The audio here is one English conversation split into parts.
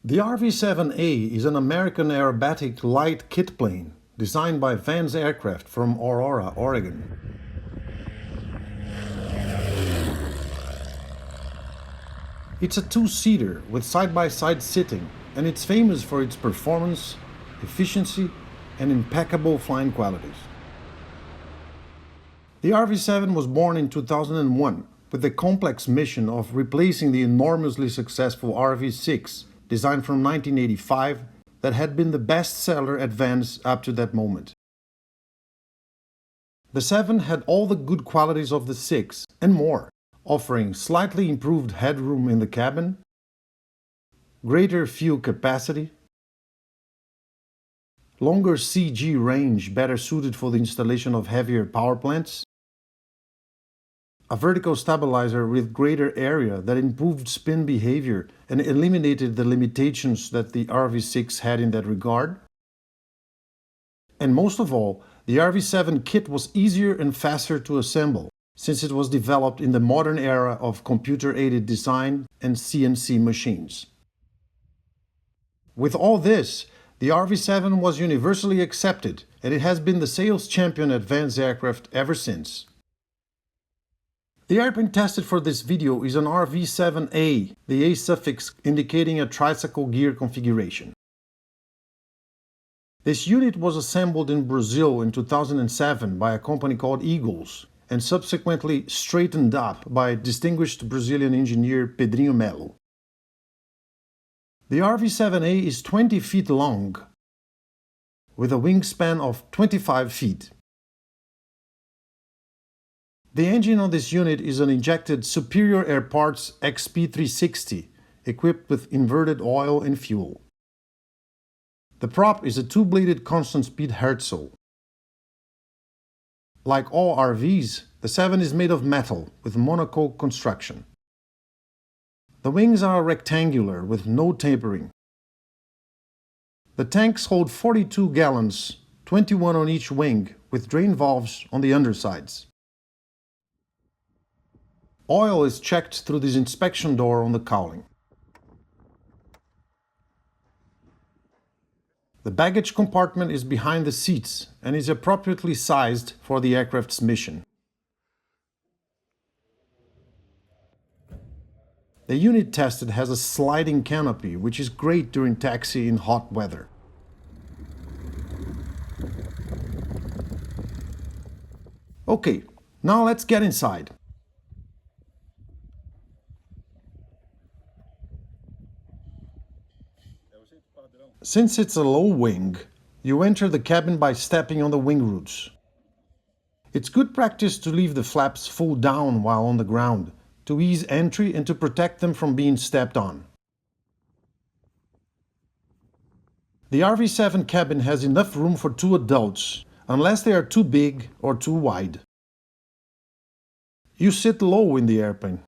The RV-7a is an American aerobatic light kit plane designed by Vans Aircraft from Aurora, Oregon. It's a two-seater with side-by-side sitting, and it's famous for its performance, efficiency, and impeccable flying qualities. The RV-7 was born in 2001 with the complex mission of replacing the enormously successful RV-6, designed from 1985, that had been the best-seller at Vans up to that moment. The 7 had all the good qualities of the 6 and more, offering slightly improved headroom in the cabin, greater fuel capacity, longer CG range better suited for the installation of heavier power plants, a vertical stabilizer with greater area that improved spin behavior and eliminated the limitations that the RV-6 had in that regard. And most of all, the RV-7 kit was easier and faster to assemble, since it was developed in the modern era of computer-aided design and CNC machines. With all this, the RV-7 was universally accepted, and it has been the sales champion at Vans Aircraft ever since. The airplane tested for this video is an RV-7a, the A suffix indicating a tricycle gear configuration. This unit was assembled in Brazil in 2007 by a company called Eagles, and subsequently straightened up by distinguished Brazilian engineer Pedrinho Melo. The RV-7a is 20 feet long, with a wingspan of 25 feet. The engine on this unit is an injected Superior Air Parts XP360, equipped with inverted oil and fuel. The prop is a two-bladed constant-speed Herzl. Like all RVs, the 7 is made of metal with monocoque construction. The wings are rectangular with no tapering. The tanks hold 42 gallons, 21 on each wing, with drain valves on the undersides. Oil is checked through this inspection door on the cowling. The baggage compartment is behind the seats and is appropriately sized for the aircraft's mission. The unit tested has a sliding canopy, which is great during taxi in hot weather. Okay, now let's get inside. Since it's a low wing, you enter the cabin by stepping on the wing roots. It's good practice to leave the flaps full down while on the ground, to ease entry and to protect them from being stepped on. The RV-7 cabin has enough room for 2 adults, unless they are too big or too wide. You sit low in the airplane,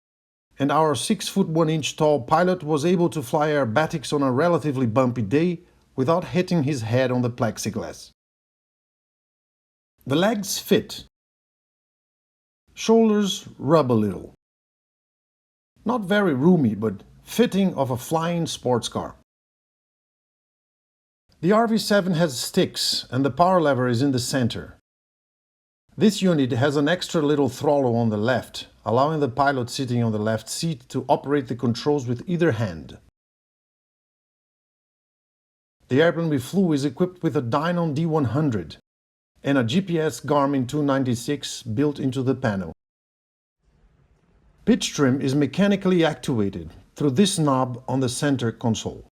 and our 6'1" tall pilot was able to fly aerobatics on a relatively bumpy day without hitting his head on the plexiglass. The legs fit. Shoulders rub a little. Not very roomy, but fitting of a flying sports car. The RV-7 has sticks and the power lever is in the center. This unit has an extra little throttle on the left, allowing the pilot sitting on the left seat to operate the controls with either hand. The airplane we flew is equipped with a Dynon D100 and a GPS Garmin 296 built into the panel. Pitch trim is mechanically actuated through this knob on the center console.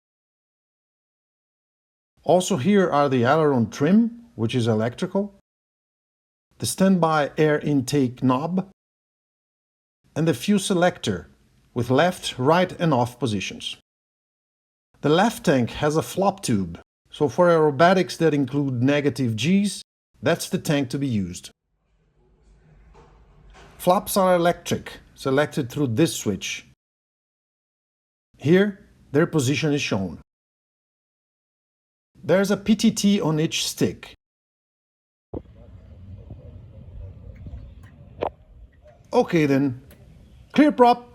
Also here are the aileron trim, which is electrical, the standby air intake knob, and the fuel selector with left, right and off positions. The left tank has a flop tube, so for aerobatics that include negative Gs, that's the tank to be used. Flaps are electric, selected through this switch. Here, their position is shown. There's a PTT on each stick. Okay then, clear prop.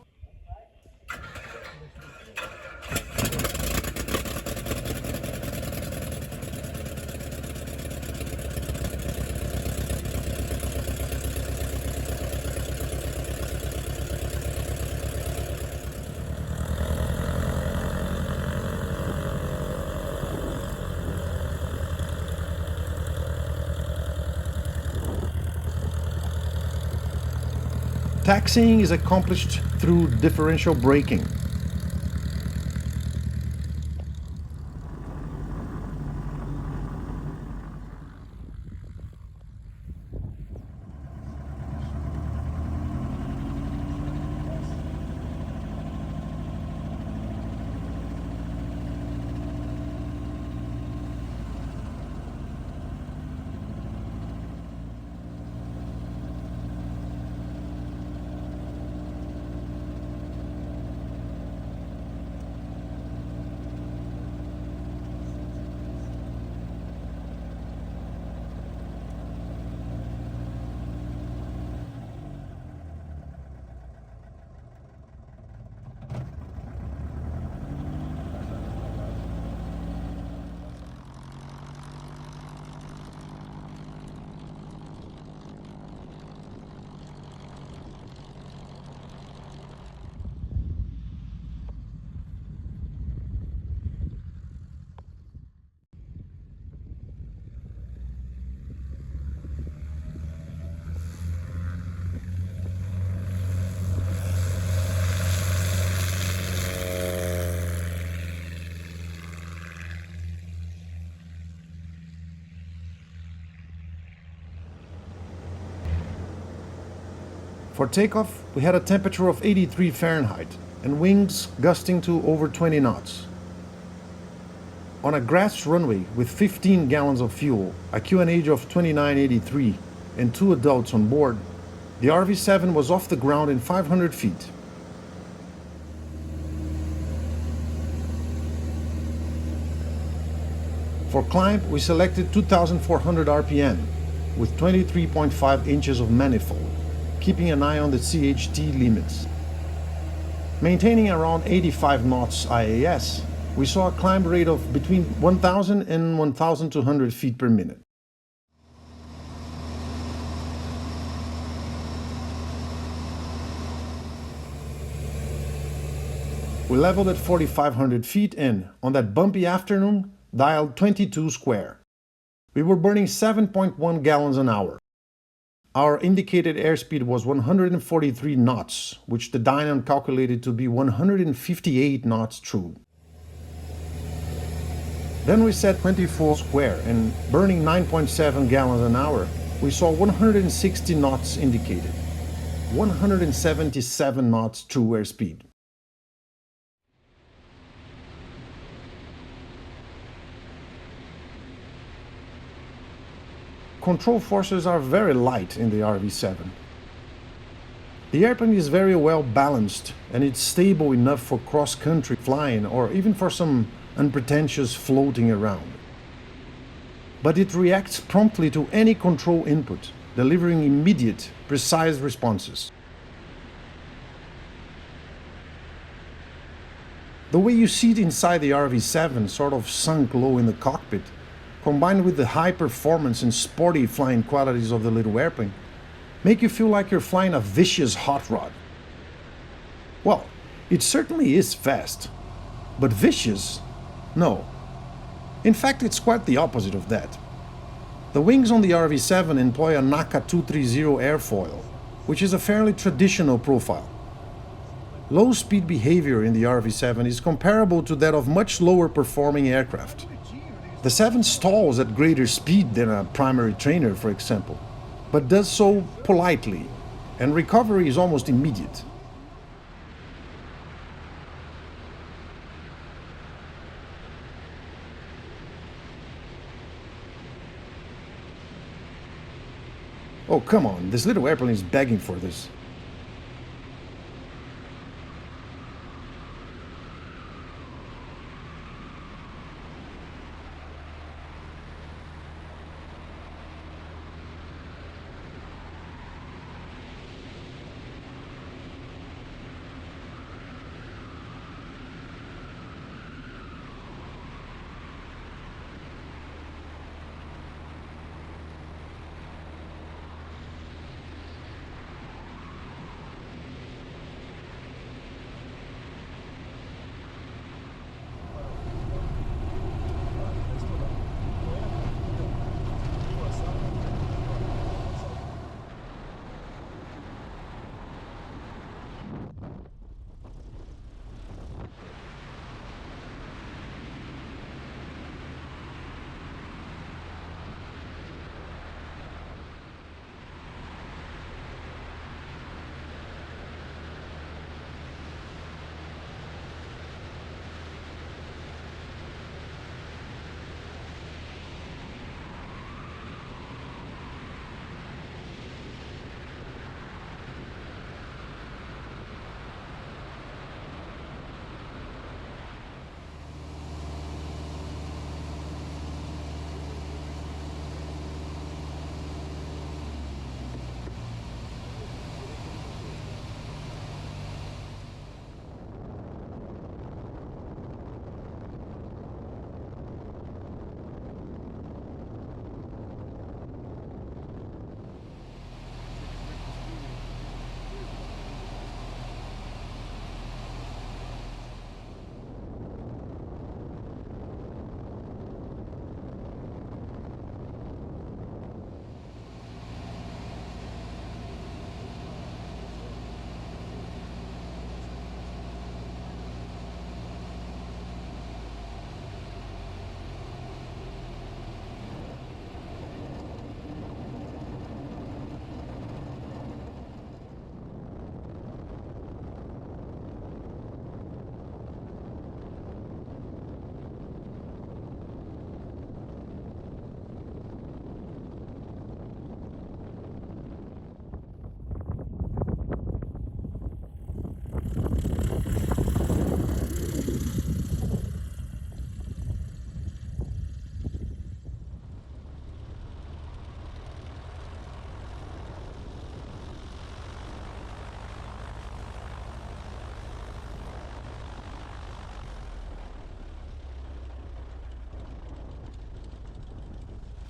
Taxiing is accomplished through differential braking. For takeoff, we had a temperature of 83 Fahrenheit and winds gusting to over 20 knots. On a grass runway with 15 gallons of fuel, a QNH of 2983, and 2 adults on board, the RV-7 was off the ground in 500 feet. For climb, we selected 2,400 RPM with 23.5 inches of manifold, keeping an eye on the CHT limits. Maintaining around 85 knots IAS, we saw a climb rate of between 1,000 and 1,200 feet per minute. We leveled at 4,500 feet and, on that bumpy afternoon, dialed 22 square. We were burning 7.1 gallons an hour. Our indicated airspeed was 143 knots, which the dyno calculated to be 158 knots true. Then we set 24 square and, burning 9.7 gallons an hour, we saw 160 knots indicated, 177 knots true airspeed. Control forces are very light in the RV-7. The airplane is very well balanced and it's stable enough for cross-country flying or even for some unpretentious floating around. But it reacts promptly to any control input, delivering immediate, precise responses. The way you sit inside the RV-7, sort of sunk low in the cockpit, combined with the high performance and sporty flying qualities of the little airplane, make you feel like you're flying a vicious hot rod. Well, it certainly is fast, but vicious? No. In fact, it's quite the opposite of that. The wings on the RV-7 employ a NACA 230 airfoil, which is a fairly traditional profile. Low-speed behavior in the RV-7 is comparable to that of much lower performing aircraft. The 7 stalls at greater speed than a primary trainer, for example, but does so politely, and recovery is almost immediate. Oh, come on, this little airplane is begging for this.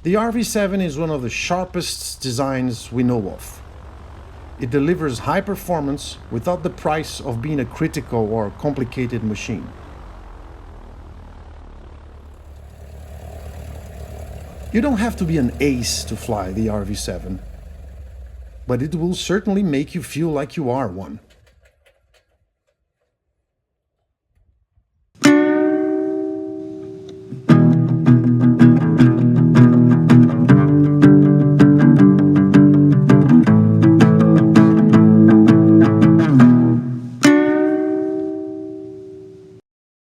The RV-7 is one of the sharpest designs we know of. It delivers high performance without the price of being a critical or complicated machine. You don't have to be an ace to fly the RV-7, but it will certainly make you feel like you are one.